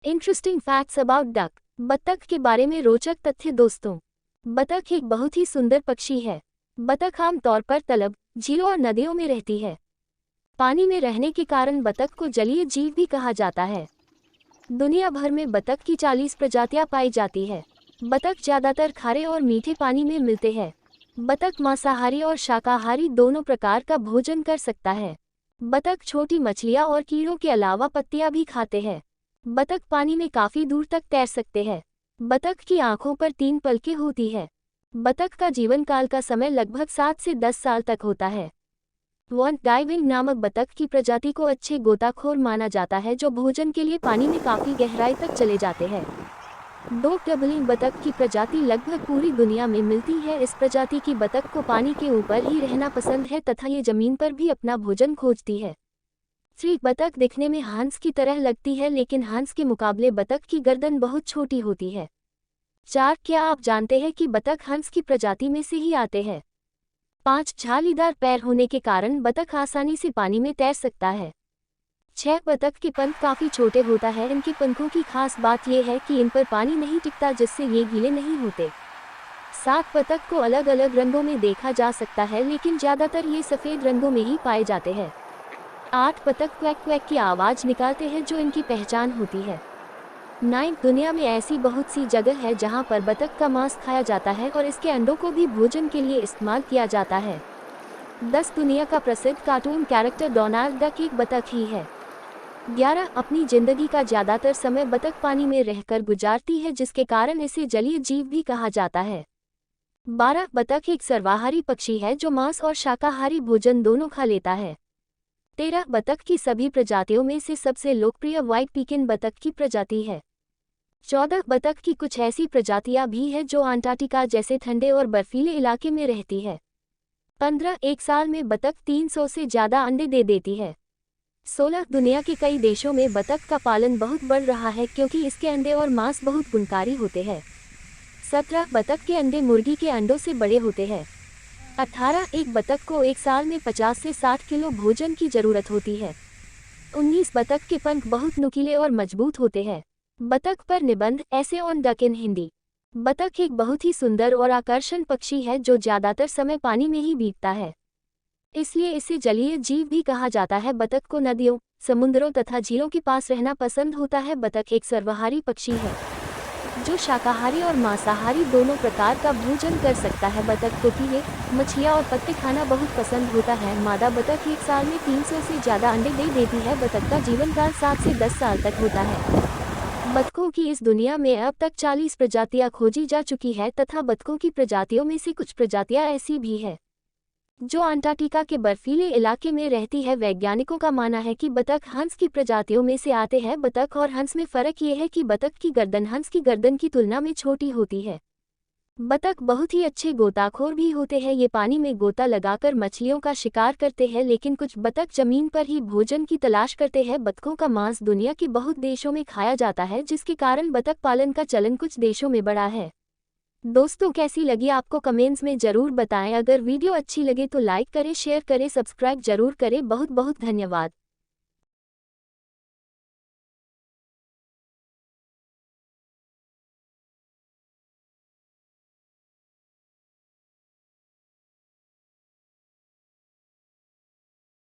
Interesting facts about duck. बतख के बारे में रोचक तथ्य दोस्तों। बतख एक बहुत ही सुंदर पक्षी है। बतख आमतौर पर तालाब, झीलों और नदियों में रहती है। पानी में रहने के कारण बतख को जलीय जीव भी कहा जाता है। दुनिया भर में बतख की 40 प्रजातियां पाई जाती है। बतख ज्यादातर खारे और मीठे पानी में मिलते हैं। बतख मांसाहारी और शाकाहारी दोनों प्रकार का भोजन कर सकता है। बतख छोटी मछलियां और कीड़ों के अलावा पत्तियां भी खाते हैं। बतख पानी में काफी दूर तक तैर सकते हैं। बतख की आंखों पर 3 पलकें होती है। बतख का जीवन काल का समय लगभग 7 से 10 साल तक होता है। वॉन डाइविंग नामक बतख की प्रजाति को अच्छे गोताखोर माना जाता है, जो भोजन के लिए पानी में काफी गहराई तक चले जाते हैं। डॉग डबलिंग बतख की प्रजाति लगभग पूरी दुनिया में मिलती है। इस प्रजाति की बतख को पानी के ऊपर ही रहना पसंद है तथा ये जमीन पर भी अपना भोजन खोजती है। 3 बतख दिखने में हंस की तरह लगती है, लेकिन हंस के मुकाबले बतख की गर्दन बहुत छोटी होती है। 4 क्या आप जानते हैं कि बतख हंस की प्रजाति में से ही आते हैं? 5 झालीदार पैर होने के कारण बतख आसानी से पानी में तैर सकता है। 6 बतख के पंख काफी छोटे होता है। इनके पंखों की खास बात यह है कि इन पर पानी नहीं टिकता, जिससे ये गीले नहीं होते। 7 बतख को अलग अलग रंगों में देखा जा सकता है, लेकिन ज्यादातर ये सफेद रंगों में ही पाए जाते हैं। 8 बतख क्वैक क्वैक की आवाज निकालते हैं, जो इनकी पहचान होती है। 9 दुनिया में ऐसी बहुत सी जगह है जहां पर बतख का मांस खाया जाता है और इसके अंडों को भी भोजन के लिए इस्तेमाल किया जाता है। 10 दुनिया का प्रसिद्ध कार्टून कैरेक्टर डोनाल्ड डक एक बतख ही है। 11 अपनी जिंदगी का ज्यादातर समय बतख पानी में रहकर गुजारती है, जिसके कारण इसे जलीय जीव भी कहा जाता है। 12 बतख एक सर्वाहारी पक्षी है जो मांस और शाकाहारी भोजन दोनों खा लेता है। 13 बतख की सभी प्रजातियों में से सबसे लोकप्रिय व्हाइट पीकन बतख की प्रजाति है। 14 बतख की कुछ ऐसी प्रजातियां भी हैं जो अंटार्कटिका जैसे ठंडे और बर्फीले इलाके में रहती है। 15 एक साल में बतख 300 से ज्यादा अंडे दे देती है। 16 दुनिया के कई देशों में बतख का पालन बहुत बढ़ रहा है, क्योंकि इसके अंडे और मांस बहुत गुणकारी होते हैं। 17 बतख के अंडे मुर्गी के अंडों से बड़े होते हैं। 18 एक बतख को एक साल में 50 से 60 किलो भोजन की जरूरत होती है। 19 बतख के पंख बहुत नुकीले और मजबूत होते हैं। बतख पर निबंध ऐसे ऑन डक इन हिंदी। बतख एक बहुत ही सुंदर और आकर्षण पक्षी है जो ज्यादातर समय पानी में ही बीतता है, इसलिए इसे जलीय जीव भी कहा जाता है। बतख को नदियों, समुद्रों तथा झीलों के पास रहना पसंद होता है। बतख एक सर्वाहारी पक्षी है जो शाकाहारी और मांसाहारी दोनों प्रकार का भोजन कर सकता है। बतख को कीड़े, मछलियाँ और पत्ते खाना बहुत पसंद होता है। मादा बतख एक साल में 300 से ज़्यादा अंडे दे देती है। बतख का जीवन काल 7 से 10 साल तक होता है। बतखों की इस दुनिया में अब तक 40 प्रजातियां खोजी जा चुकी है तथा बतखों की प्रजातियों में से कुछ प्रजातियां ऐसी भी है जो अंटार्कटिका के बर्फीले इलाके में रहती है। वैज्ञानिकों का मानना है कि बतख हंस की प्रजातियों में से आते हैं। बतख और हंस में फर्क ये है कि बतख की गर्दन हंस की गर्दन की तुलना में छोटी होती है। बतख बहुत ही अच्छे गोताखोर भी होते हैं। ये पानी में गोता लगाकर मछलियों का शिकार करते हैं, लेकिन कुछ बतख जमीन पर ही भोजन की तलाश करते हैं। बतखों का मांस दुनिया के बहुत देशों में खाया जाता है, जिसके कारण बतख पालन का चलन कुछ देशों में बढ़ा है। दोस्तों, कैसी लगी आपको कमेंट्स में जरूर बताएं। अगर वीडियो अच्छी लगे तो लाइक करें, शेयर करें, सब्सक्राइब जरूर करें। बहुत बहुत धन्यवाद।